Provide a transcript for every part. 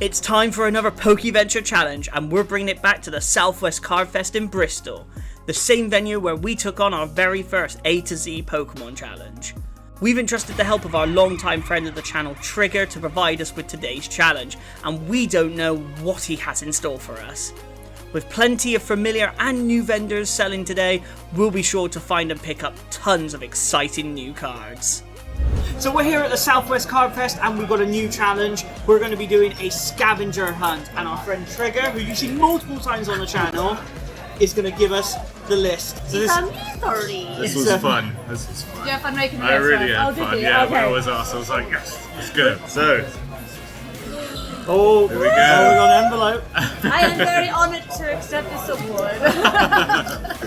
It's time for another PokeVenture challenge, and we're bringing it back to the Southwest Card Fest in Bristol, the same venue where we took on our very first A to Z Pokemon challenge. We've entrusted the help of our longtime friend of the channel, Trigger, to provide us with today's challenge, and we don't know what he has in store for us. With plenty of familiar and new vendors selling today, we'll be sure to find and pick up tons of exciting new cards. So we're here at the Southwest Card Fest and we've got a new challenge. We're going to be doing a scavenger hunt, and our friend Trigger, who you've seen multiple times on the channel, is going to give us the list. So this was fun. This was fun. Did you have fun making this? I really had fun. Yeah, okay. it was awesome. I was like, yes, it's good. So, oh, here we go. We got an envelope. I am very honoured to accept this award.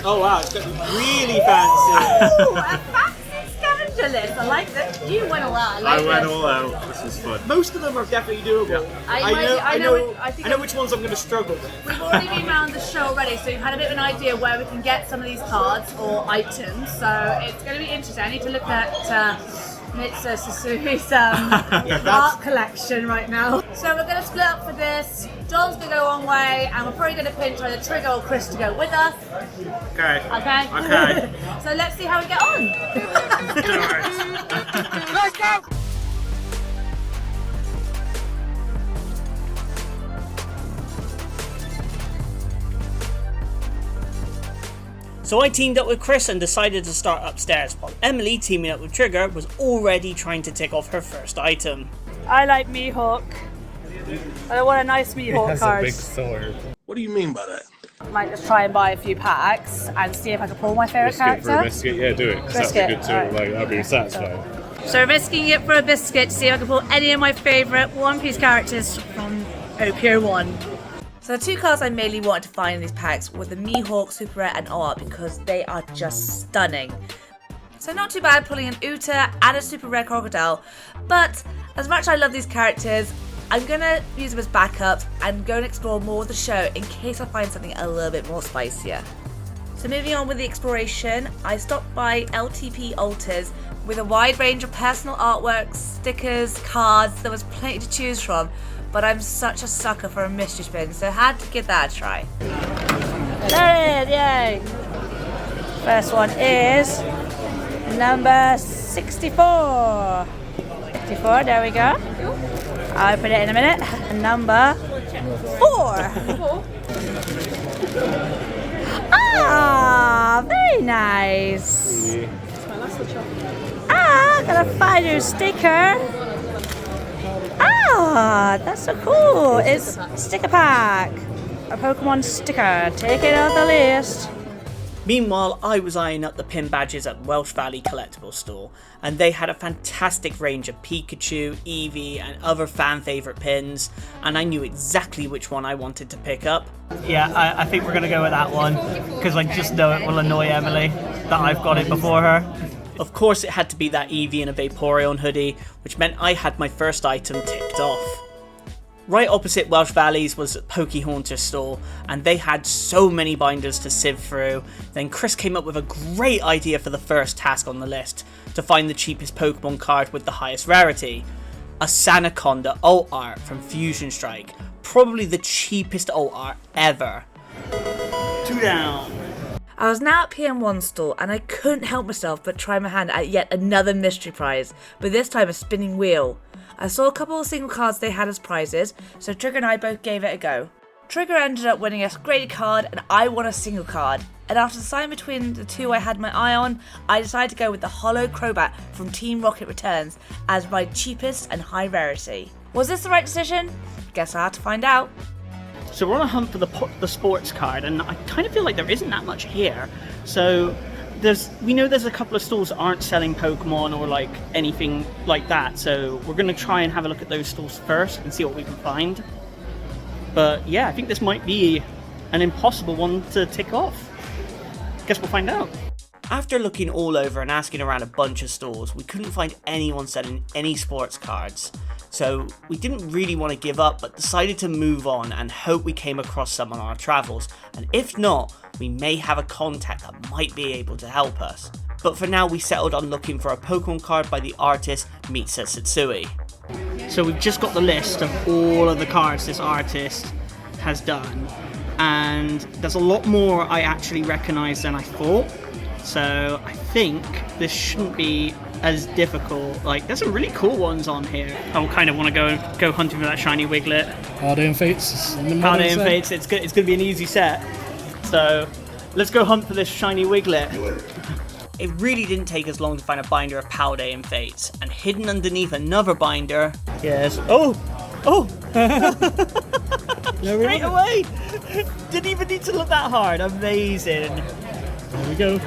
Oh wow, it's got really fancy. Ooh, a fancy scavenger list. I like that. You went all out. I went all out. This was fun. Most of them are definitely doable. Yeah. I know which ones I'm going to struggle with. We've already been around the show already, so you've had a bit of an idea where we can get some of these cards or items. So it's going to be interesting. I need to look at Mitsa Susui's art collection right now. So we're going to split up for this. John's going to go one way, and we're probably going to pinch either Trigger or Chris to go with us. Okay. Okay? So let's see how we get on. Let's go! So I teamed up with Chris and decided to start upstairs, while Emily, teaming up with Trigger, was already trying to tick off her first item. I like Mihawk. I want a nice Mihawk card. It has a big sword. What do you mean by that? I might just try and buy a few packs and see if I can pull my favourite Biscuit for a character. biscuit? Yeah, do it. 'Cause that'd be good too. Right. Like, I'd be satisfied. So we're risking it for a biscuit to see if I can pull any of my favourite One Piece characters from Pier 1. So the two cards I mainly wanted to find in these packs were the Mihawk Super Rare and Art, because they are just stunning. So not too bad pulling an Uta and a Super Rare Crocodile, but as much as I love these characters, I'm going to use them as backups and go and explore more of the show in case I find something a little bit more spicier. So moving on with the exploration, I stopped by LTP Altars with a wide range of personal artworks, stickers, cards. There was plenty to choose from, but I'm such a sucker for a mystery spin, so I had to give that a try. There it is, yay! First one is number 64. 64, there we go. I'll put it in a minute. Number 4. Ah, very nice. Ah, got a Fido sticker. Ah, that's so cool. It's sticker pack. A Pokemon sticker. Take it off the list. Meanwhile, I was eyeing up the pin badges at Welsh Valley Collectibles store, and they had a fantastic range of Pikachu, Eevee, and other fan favourite pins, and I knew exactly which one I wanted to pick up. Yeah, I think we're going to go with that one, because I just know it will annoy Emily that I've got it before her. Of course it had to be that Eevee in a Vaporeon hoodie, which meant I had my first item ticked off. Right opposite Welsh Valley's was Poke Haunter store, and they had so many binders to sieve through. Then Chris came up with a great idea for the first task on the list, to find the cheapest Pokemon card with the highest rarity. A Sanaconda alt art from Fusion Strike, probably the cheapest alt art ever. 2 down. I was now at PM1 store and I couldn't help myself but try my hand at yet another mystery prize, but this time a spinning wheel. I saw a couple of single cards they had as prizes, so Trigger and I both gave it a go. Trigger ended up winning a graded card and I won a single card, and after deciding between the two I had my eye on, I decided to go with the Holo Crobat from Team Rocket Returns as my cheapest and high rarity. Was this the right decision? Guess I'll have to find out. So we're on a hunt for the sports card, and I kind of feel like there isn't that much here. So we know there's a couple of stores that aren't selling Pokemon or like anything like that. So we're going to try and have a look at those stores first and see what we can find. But yeah, I think this might be an impossible one to tick off. Guess we'll find out. After looking all over and asking around a bunch of stores, we couldn't find anyone selling any sports cards. So we didn't really want to give up, but decided to move on and hope we came across some on our travels. And if not, we may have a contact that might be able to help us. But for now, we settled on looking for a Pokemon card by the artist Mitsa Sutsui. So we've just got the list of all of the cards this artist has done, and there's a lot more I actually recognise than I thought. So I think this shouldn't be as difficult. Like, there's some really cool ones on here. I kind of want to go hunting for that shiny Wiglet. Holiday and Fates. Holiday and Fates. It's going to be an easy set. So let's go hunt for this shiny Wiglet. It really didn't take us long to find a binder of Holiday and Fates, and hidden underneath another binder. Yes. Oh. Straight away. Didn't even need to look that hard. Amazing. There we go.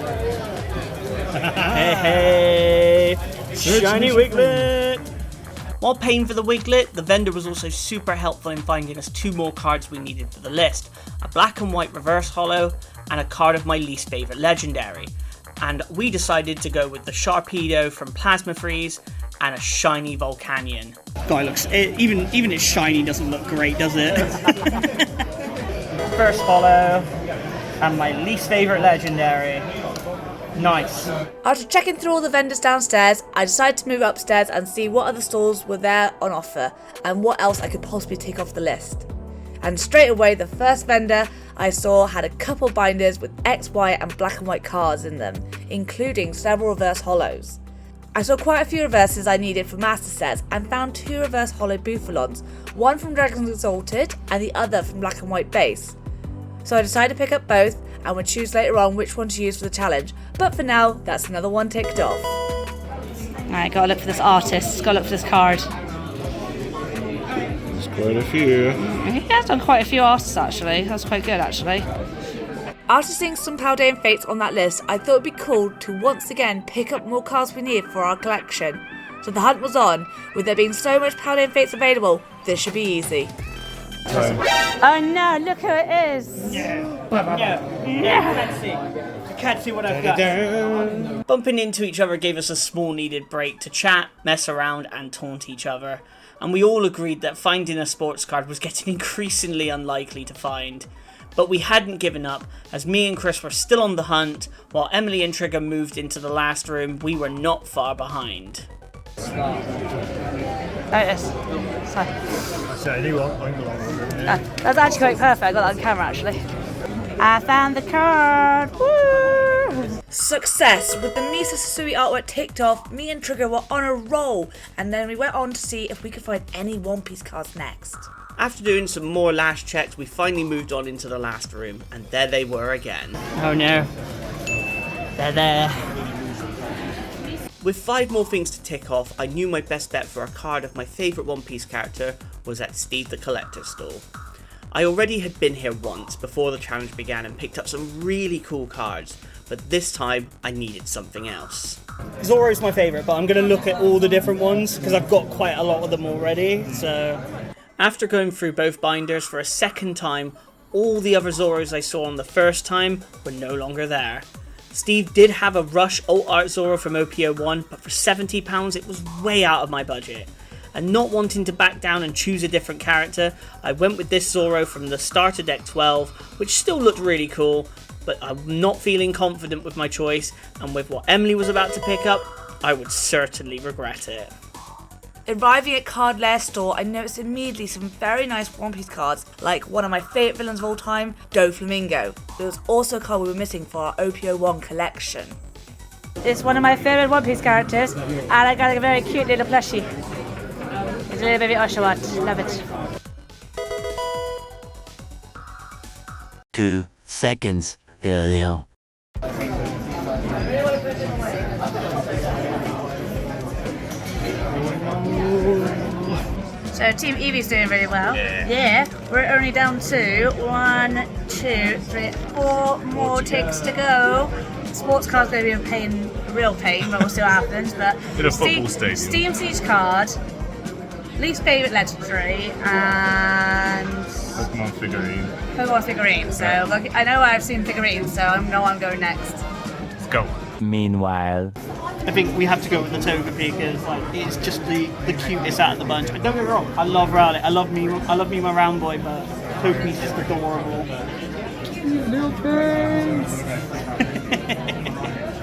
Hey, shiny Wiglet! While paying for the Wiglet, the vendor was also super helpful in finding us 2 more cards we needed for the list. A black and white reverse holo, and a card of my least favourite legendary. And we decided to go with the Sharpedo from Plasma Freeze, and a shiny Volcanion. Guy looks, even its shiny doesn't look great, does it? First holo, and my least favourite legendary. Nice. After checking through all the vendors downstairs, I decided to move upstairs and see what other stalls were there on offer and what else I could possibly take off the list. And straight away, the first vendor I saw had a couple binders with X, Y and black and white cards in them, including several reverse holos. I saw quite a few reverses I needed for master sets and found 2 reverse holo Bufalons, one from Dragons Exalted and the other from Black and White base. So I decided to pick up both and would choose later on which one to use for the challenge, but for now, that's another one ticked off. Alright, gotta look for this artist, gotta look for this card. There's quite a few. He has done quite a few artists actually, that's quite good actually. After seeing some Holiday and Fates on that list, I thought it'd be cool to once again pick up more cards we need for our collection. So the hunt was on. With there being so much Holiday and Fates available, this should be easy. Oh no, look who it is! I can't see what I've got. Bumping into each other gave us a small needed break to chat, mess around and taunt each other. And we all agreed that finding a sports card was getting increasingly unlikely to find. But we hadn't given up, as me and Chris were still on the hunt, while Emily and Trigger moved into the last room. We were not far behind. There it is. That's actually quite perfect, I got that on camera actually. I found the card! Woo! Success! With the Misa Sasui artwork ticked off, me and Trigger were on a roll, and then we went on to see if we could find any One Piece cards next. After doing some more last checks, we finally moved on into the last room, and there they were again. Oh no. They're there. With 5 more things to tick off, I knew my best bet for a card of my favourite One Piece character was at Steve the Collector's stall. I already had been here once before the challenge began and picked up some really cool cards, but this time I needed something else. Zoro's my favourite, but I'm going to look at all the different ones because I've got quite a lot of them already, so... After going through both binders for a second time, all the other Zoros I saw on the first time were no longer there. Steve did have a Rush Alt Art Zoro from OP01, but for £70 it was way out of my budget. And not wanting to back down and choose a different character, I went with this Zoro from the starter deck 12, which still looked really cool, but I'm not feeling confident with my choice, and with what Emily was about to pick up, I would certainly regret it. Arriving at Card Lair store, I noticed immediately some very nice One Piece cards, like one of my favourite villains of all time, Doflamingo. There was also a card we were missing for our OP01 collection. It's one of my favourite One Piece characters, and I got a very cute little plushie. It's a little baby Oshawott, love it. 2 seconds earlier. So Team Eevee's doing really well. Yeah. We're only down to 1, 2, 3, 4 more ticks to go. Sports card's going to be a real pain, but we'll see what happens. But In a football stadium. Steam Siege card, least favourite legendary, and Pokemon figurine. So I know I've seen figurines, so I know I'm going next. Let's go. Meanwhile. I think we have to go with the Togepi because it's just the cutest out of the bunch. But don't get me wrong, I love Rowlet, I love me my round boy, but Togepi's just adorable. Cute little face.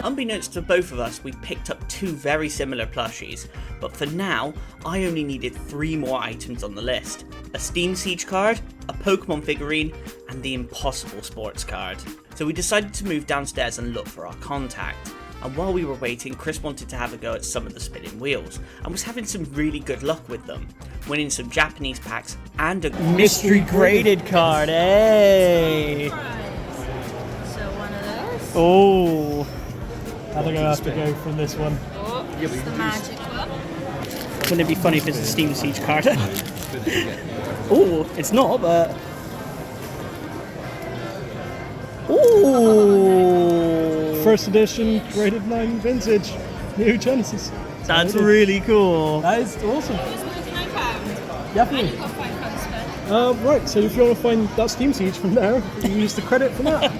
Unbeknownst to both of us, we picked up 2 very similar plushies, but for now, I only needed 3 more items on the list. A Steam Siege card, a Pokemon figurine, and the impossible sports card. So we decided to move downstairs and look for our contact. And while we were waiting, Chris wanted to have a go at some of the spinning wheels, and was having some really good luck with them, winning some Japanese packs and a mystery graded card, hey! So one of those. Oh, I think I have to go from this one. Oh, it's the magic one. Wouldn't it be funny if it's a Steam Siege card? Oh, it's not, but... Ooh! First edition, graded 9 vintage, new Genesis. That's really cool. That is awesome. It's £99. Definitely. And you've got £5 spent. Right, so if you want to find that Steam Siege from there, you can use the credit from that.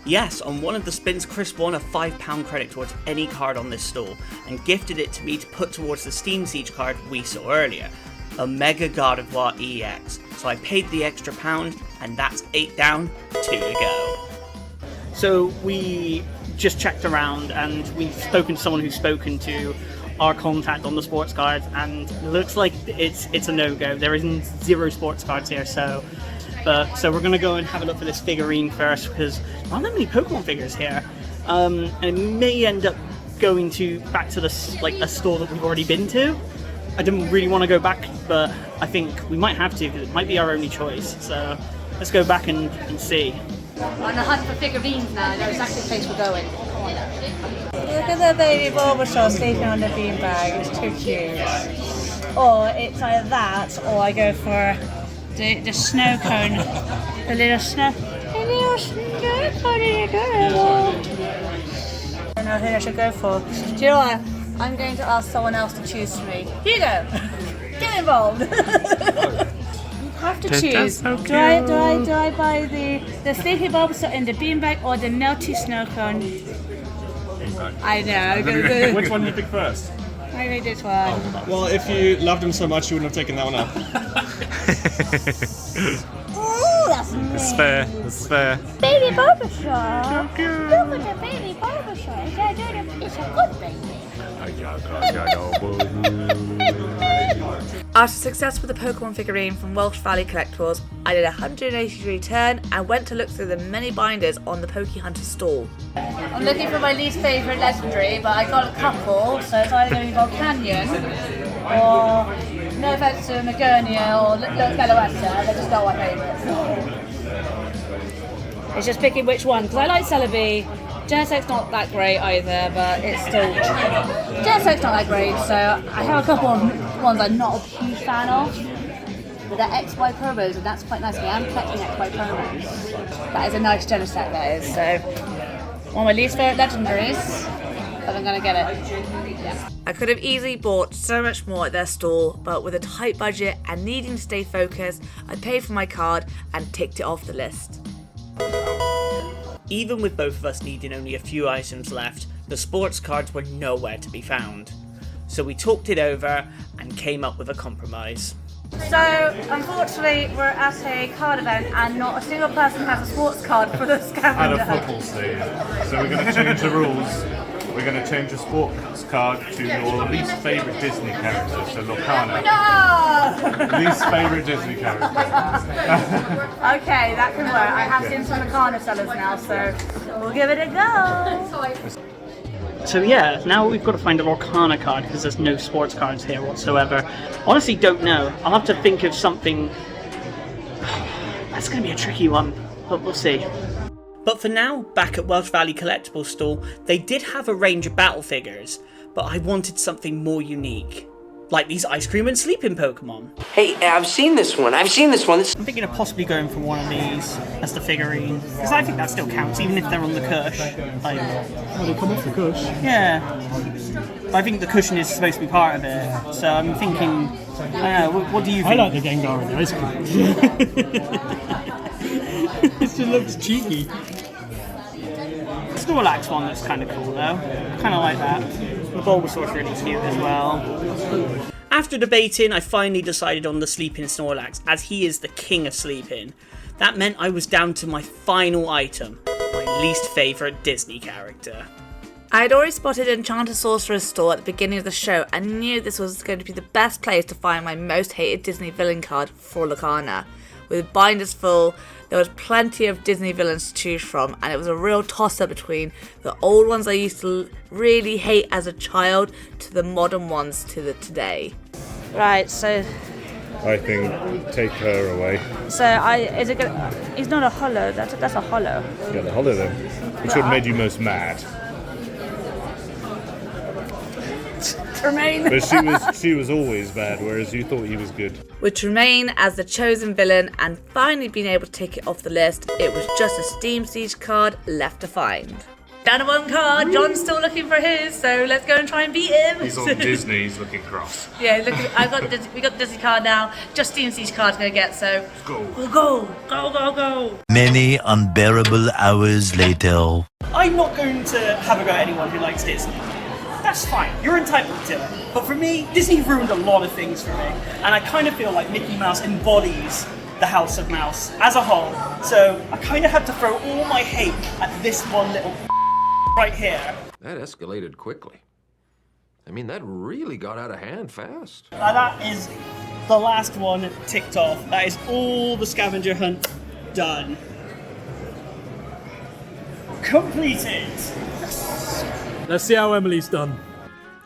Yes, on one of the spins, Chris won a £5 credit towards any card on this store, and gifted it to me to put towards the Steam Siege card we saw earlier, a Mega God of War EX. So I paid the extra £1, and that's 8 down, 2 to go. So we just checked around, and we've spoken to someone who's spoken to our contact on the sports cards, and it looks like it's a no-go. There isn't 0 sports cards here, so we're gonna go and have a look for this figurine first, because there aren't that many Pokemon figures here, and it may end up going back to a store that we've already been to. I didn't really want to go back, but I think we might have to, because it might be our only choice. So let's go back and see. On the hunt for figurines now. I know exactly the place we're going. Look at the baby Bulbasaur sleeping on the beanbag. It's too cute. Or it's either that, or I go for the snow cone. The little snow cone in adorable. I don't know who I should go for. Do you know what? I'm going to ask someone else to choose for me. Hugo, get involved. You have to choose. So do I buy the sleepy Bulbasaur in the beanbag or the melty snow cone? I know. Which one do you pick first? I made this one. Well, if you loved him so much, you wouldn't have taken that one up. Ooh, that's nice. It's fair. It's fair. Baby Bulbasaur. Look at the baby Bulbasaur. It's a good baby. After success with the Pokemon figurine from Welsh Valley Collectibles, I did a 180-degree turn and went to look through the many binders on the Poke Hunter stall. I'm looking for my least favourite legendary, but I got a couple, so it's either going to be Volcanion or, no offense to Magonia or Meloetta, they're just not my favourites. It's just picking which one, because I like Celebi. Genesec's not that great either, but it's still... Genesec's not that great, so I have a couple of ones I'm not a huge fan of. But they're XY promos, and that's quite nice. I am collecting XY promos. That is a nice Genesec, that is. So, one of my least favourite legendaries, but I'm going to get it. Yeah. I could have easily bought so much more at their store, but with a tight budget and needing to stay focused, I paid for my card and ticked it off the list. Even with both of us needing only a few items left, the sports cards were nowhere to be found. So we talked it over and came up with a compromise. So, unfortunately, we're at a card event and not a single person has a sports card for the Scavenger. At a football stadium. So we're going to change the rules. We're going to change the sports card to your least favourite Disney character, so Lorcana. No! Least favourite Disney character. Okay, that can work. I have seen some Lorcana sellers now, so we'll give it a go. So yeah, now we've got to find a Lorcana card because there's no sports cards here whatsoever. Honestly, don't know. I'll have to think of something. That's going to be a tricky one, but we'll see. But for now, back at Welsh Valley Collectibles store, they did have a range of battle figures, but I wanted something more unique. Like these ice cream and sleeping Pokemon. Hey, I've seen this one. I'm thinking of possibly going for one of these as the figurine, because I think that still counts, even if they're on the cush. Like, Oh, they come off the cush. yeah. I think the cushion is supposed to be part of it, so I'm thinking, I don't know, what do you think? I like the Gengar in the ice cream. It just looks cheeky. The Snorlax one looks kind of cool though. Kind of like that. The Bulbasaur's really cute as well. After debating, I finally decided on the sleeping Snorlax, as he is the king of sleeping. That meant I was down to my final item. My least favourite Disney character. I had already spotted Enchanted Sorcerer's store at the beginning of the show and knew this was going to be the best place to find my most hated Disney villain card for Locana. With binders full, there was plenty of Disney villains to choose from, and it was a real toss-up between the old ones I used to really hate as a child to the modern ones to the today. Right, so I think take her away. is it gonna? He's not a hollow. That's a hollow. Yeah, the hollow then. Which one made you most mad? Tremaine. But she was always bad, whereas you thought he was good. With Tremaine as the chosen villain and finally being able to take it off the list, it was just a Steam Siege card left to find. Down to one card, John's still looking for his, so let's go and try and beat him. He's on Disney, he's looking cross. Yeah, look, we got the Disney card now, just Steam Siege card's gonna get, so Go. we'll go. Many unbearable hours later. I'm not going to have a go at anyone who likes Disney. That's fine, you're entitled to it. But for me, Disney ruined a lot of things for me. And I kind of feel like Mickey Mouse embodies the House of Mouse as a whole. So I kind of had to throw all my hate at this one little right here. That escalated quickly. I mean, that really got out of hand fast. And that is the last one ticked off. That is all the scavenger hunt done. Completed. Let's see how Emily's done.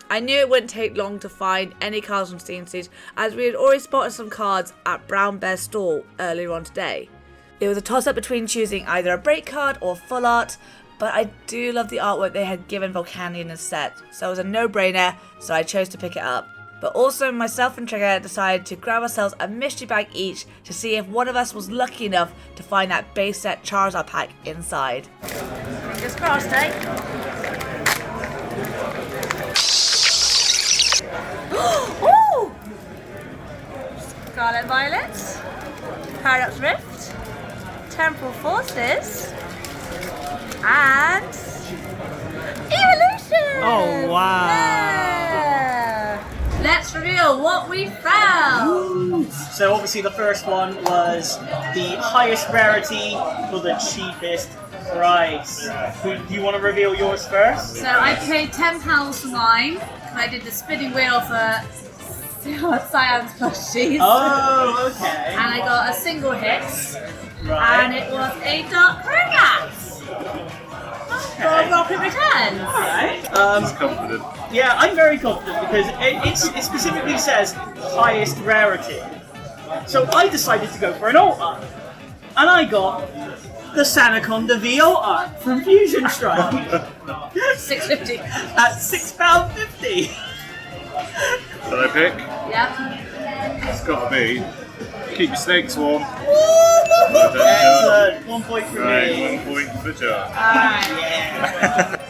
I knew it wouldn't take long to find any cards from Steam Siege, as we had already spotted some cards at Brown Bear's stall earlier on today. It was a toss-up between choosing either a break card or full art, but I do love the artwork they had given Volcanion instead, so it was a no-brainer, so I chose to pick it up. But also, myself and Trigger decided to grab ourselves a mystery bag each to see if one of us was lucky enough to find that base set Charizard pack inside. Fingers crossed, eh? Ooh! Scarlet Violet, Paradox Rift, Temporal Forces, and Evolution! Oh, wow. Yeah. Let's reveal what we found! So obviously the first one was the highest rarity for the cheapest price. Do you want to reveal yours first? So I paid £10 for mine, and I did the spinning wheel for Cyan's plushies. Oh, okay. And I got a single hit, Right. and it was a Dark Crobat for Rocket Returns. Alright. He's confident. Yeah, I'm very confident because it specifically says highest rarity. So I decided to go for an alt art. And I got the Sanaconda V alt art from Fusion Strike. $6.50. At £6.50. Should I pick? Yep. It's got to be. Keep your snakes warm. Excellent. 1 point for Right, me. 1 point for Jar.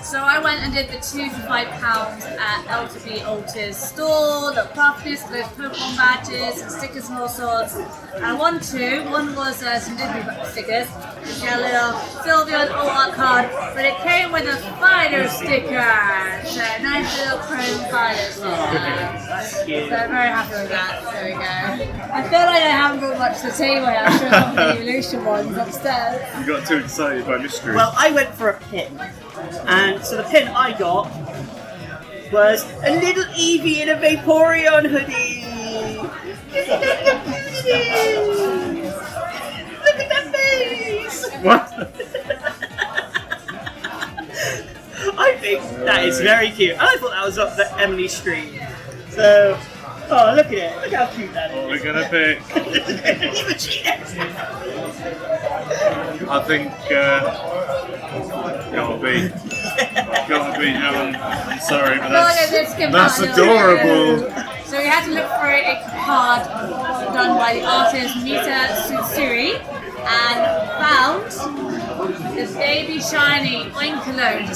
So I went and did the 2 for £5 at LTB Alta's store, the craftness, those Pokemon badges, and stickers and all sorts. And I won 2. One was some Disney stickers. You get a little Sylveon alt art card, but it came with a spider sticker. So nice little chrome spider sticker. So I'm very happy with that. There we go. I feel like I haven't brought much to the table here. I'm sure I've got the Evolution ones upstairs. You got too excited by mystery. Well, I went for a pin. And so the pin I got was a little Eevee in a Vaporeon hoodie. Look at that face! What? I think that is very cute. And I thought that was up the Emily stream. So, oh, look at it. Look how cute that is. We're gonna pick. Even cheated. I think gotta be Helen. I'm sorry, but that's adorable. So we had to look for a card done by the artist Mita Tsutsuri and found the Baby Shiny Oinkologne.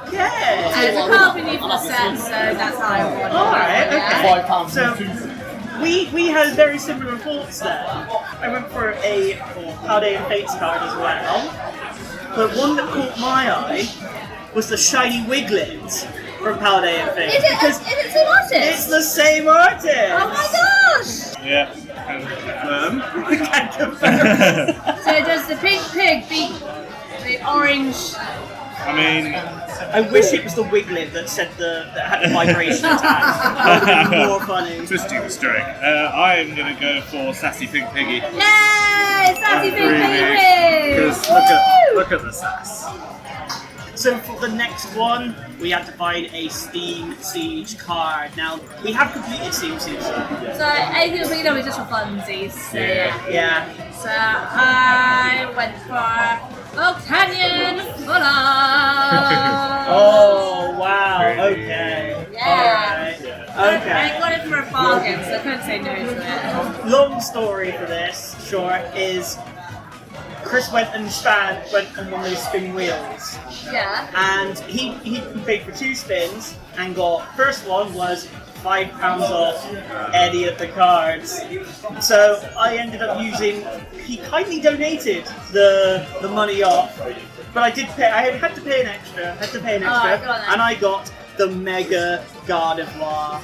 Okay. And it's a card we need for the set, so that's how I won. Alright, okay. So we had very similar thoughts there. I went for a Paldea and Fates card as well. But one that caught my eye was the shiny Wiglet from Paldea and Fates. Is it the same artist? It's the same artist! Oh my gosh! Yeah. So does the pink pig beat the orange? I mean, I wish it was the Wiglet that said that had the vibration tag. That would have been more funny. twisty the string. I am going to go for Sassy Pink Piggy. Yay! Sassy pink pig! Because look at the sass. So for the next one, we had to find a Steam Siege card. Now, we have completed Steam Siege. So anything we know is just for funsies. So Yeah. So I went for Canyon full on. Oh, wow. Okay. Yeah. Alright. Okay. I got it for a bargain, so I couldn't say no to it. Long story for this, short, is Chris went on one of those spin wheels. Yeah. And he paid for 2 spins and got, first one was £5 off any of the cards. So I ended up he kindly donated the money off, but I did pay, I had to pay an extra, and I got the Mega Gardevoir.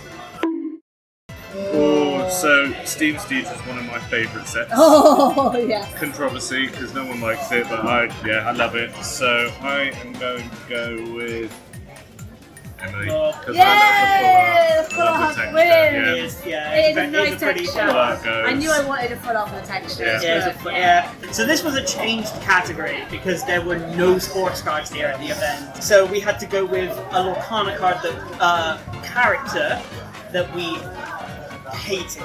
Oh, so Steam Siege is one of my favourite sets. Oh, yes. Controversy, because no one likes it, but I love it. So I am going to go with Emily. Because I love the full art. Full art wins. It is a nice texture. I knew I Goes. wanted a full art for the texture. Yeah. So this was a changed category because there were no sports cards here at the event. So we had to go with a Lorcana card character that we hated.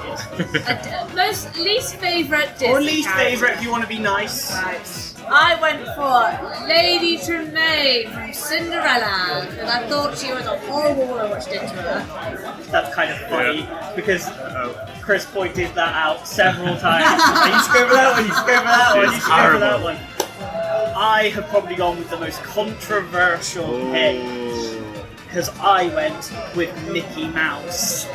Least favourite Disney Or least character. favourite if you want to be nice. Right. I went for Lady Tremaine from Cinderella because I thought she was a horrible woman what she did to her. That's kind of funny because Chris pointed that out several times. You should go for that one, you should go for that one, you should go for that one. I have probably gone with the most controversial pick because I went with Mickey Mouse.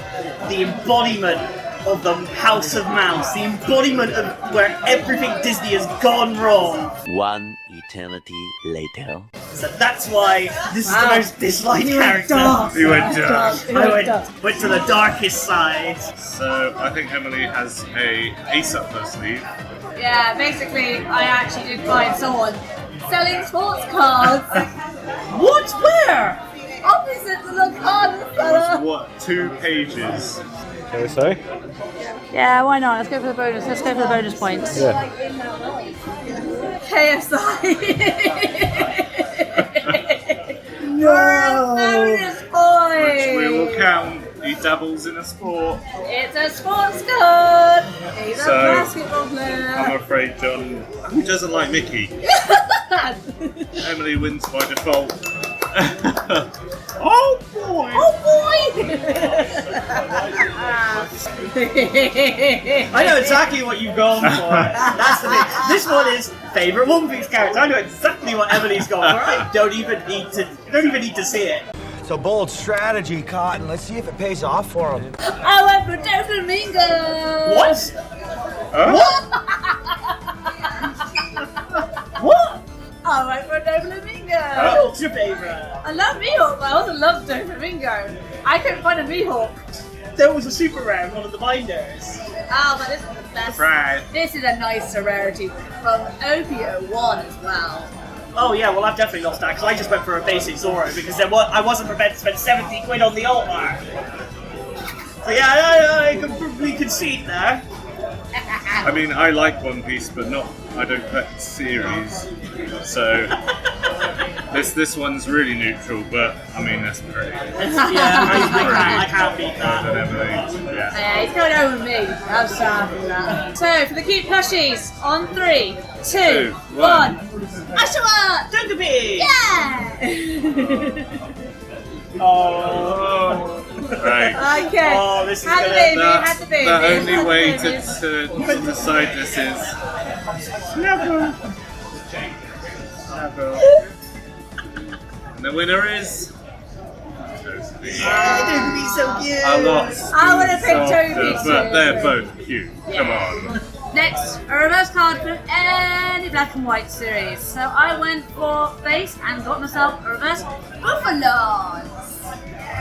The embodiment of the House of Mouse. The embodiment of where everything Disney has gone wrong. One eternity later. So that's why this is the most disliked character. You went dark. I went to the darkest side. So I think Emily has a ace up her sleeve. Yeah, basically, I actually did find someone selling sports cards What? Where? opposite the Lorcana seller. What, 2 pages? Shall we say? Yeah, why not? Let's go for the bonus. Let's go for the bonus points. Yeah. KSI. No. Bonus Which points. we will count. He dabbles in a sport. It's a sports card. He's a So, basketball player. I'm afraid John, who doesn't like Mickey? Emily wins by default. Oh boy! I know exactly what you've gone for. That's the thing. This one is favourite One Piece character. I know exactly what Emily's gone for. I don't even need to see it. It's a bold strategy, Cotton. Let's see if it pays off for him. I went for Doflamingo. What? What? I went for Doflamingo. What's your favourite? I love Mihawk, but I also love Doflamingo. I couldn't find a Mihawk. There was a super rare in one of the binders. Oh, but this is the best. Right. This is a nice rarity from Opio 1 as well. Oh yeah, well I've definitely lost that because I just went for a basic Zoro because I wasn't prepared to spend 70 quid on the altar. So yeah, I could probably concede there. I mean, I like One Piece, but I don't collect series. So this one's really neutral, but I mean that's pretty. I can't beat that. Emily, yeah. Yeah, he's going over me. I'm sorry for that. So, for the cute plushies, on 3, 2, 1. Ashua! Dungaby! Yeah! Oh. Right. Okay. Oh, this is Had the gonna- baby, had the baby. The only had way the to baby. decide this is Snuggle. And the winner is Dungaby's so cute. a lot. I would have picked Toby but too. they're both cute. Come on. Next, a reverse card from any black and white series. So I went for base and got myself a reverse Buffaloes.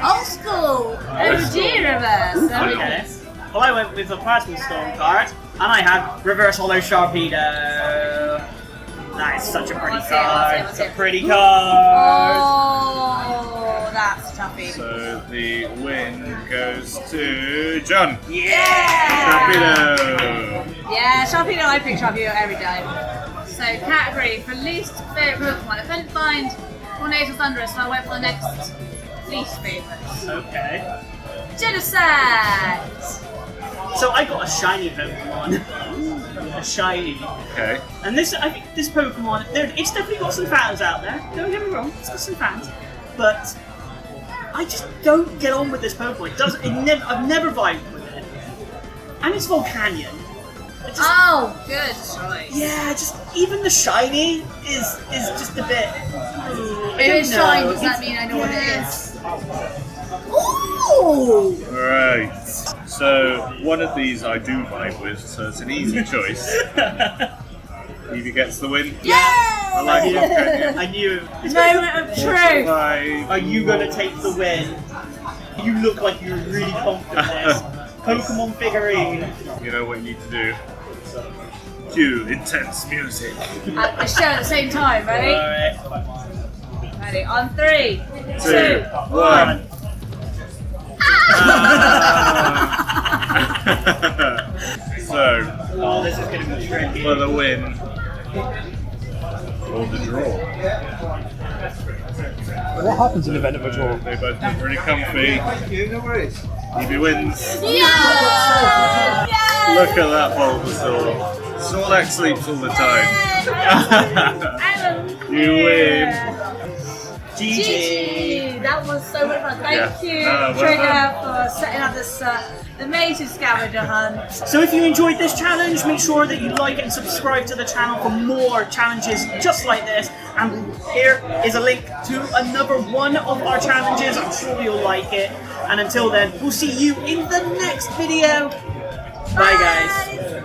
Old school. OG reverse. There we go. Well, I went with a Plasma Storm card, and I had Reverse Hollow Sharpedo. That is such a pretty card. It's a pretty card. Oh, that's toughy. So the win goes to John. Yeah! Sharpedo. Yeah, Sharpedo, I pick Sharpedo every time. So, category for least favourite Pokemon. I couldn't find Tornado Thunderous, so I went for the next least favourite. Okay. Genocide! So I got a shiny Pokemon. A shiny. Okay. And this, I think this Pokemon, it's definitely got some fans out there. Don't get me wrong, it's got some fans. But I just don't get on with this Pokemon. I've never vibed with it. And it's Volcanion. Oh, good choice. Yeah, just even the shiny is just a bit. If it's shiny, does that mean I know what it is? Ooh! Right. So one of these I do vibe with, so it's an easy choice. Evie gets the win. Yeah! I like Volcanion. I knew. Moment of truth! Are you gonna take the win? You look like you're really confident in this. Pokemon figurine. You know what you need to do? Cue intense music. At the show at the same time, ready? Alright. Ready, on 3, 2, 1. So, Oh, this is gonna be tricky. for the win, or the draw. What happens in the event of a draw? They both look really comfy. Evie wins. Yeah! Look at that Bulbasaur. Snorlax sleeps all the time. You win. GG. That was so much fun. Thank Yeah. you, Well Trigger, done. for setting up this amazing scavenger hunt. So if you enjoyed this challenge, make sure that you like and subscribe to the channel for more challenges just like this. And here is a link to another one of our challenges. I'm sure you'll like it. And until then, we'll see you in the next video. Bye guys.